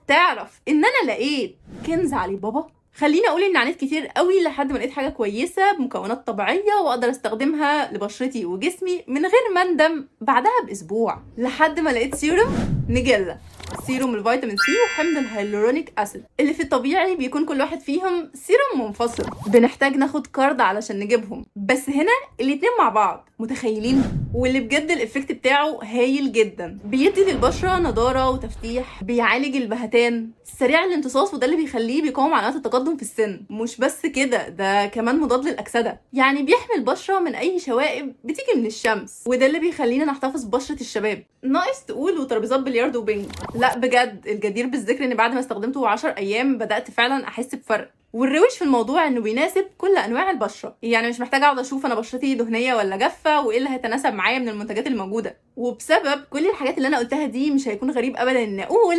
تعرف ان انا لقيت كنز علي بابا؟ خليني اقول ان عانيت كتير قوي لحد ما لقيت حاجه كويسه بمكونات طبيعيه واقدر استخدمها لبشرتي وجسمي من غير ما اندم بعدها باسبوع، لحد ما لقيت سيروم نيجيلا، سيروم الفيتامين سي وحمض الهيالورونيك اسيد اللي في الطبيعي بيكون كل واحد فيهم سيروم منفصل، بنحتاج ناخد كارد علشان نجيبهم، بس هنا الاتنين مع بعض، متخيلين؟ واللي بجد الافكت بتاعه هايل جدا، بيدي للبشره نضاره وتفتيح، بيعالج البهتان، سريع الامتصاص وده اللي بيخليه بيقاوم علامات التقدم في السن. مش بس كده، ده كمان مضاد للاكسده، يعني بيحمي البشره من اي شوائب بتيجي من الشمس، وده اللي بيخلينا نحتفظ ببشره الشباب. ناقص تقول وترابيزات بلياردو وبينج. لا بجد الجدير بالذكر ان بعد ما استخدمته 10 ايام بدات فعلا احس بفرق، والروش في الموضوع انه بيناسب كل انواع البشره، يعني مش محتاجه اقعد اشوف انا بشرتي دهنيه ولا جافه وايه اللي هيتناسب معايا من المنتجات الموجوده. وبسبب كل الحاجات اللي انا قلتها دي مش هيكون غريب ابدا ان اقول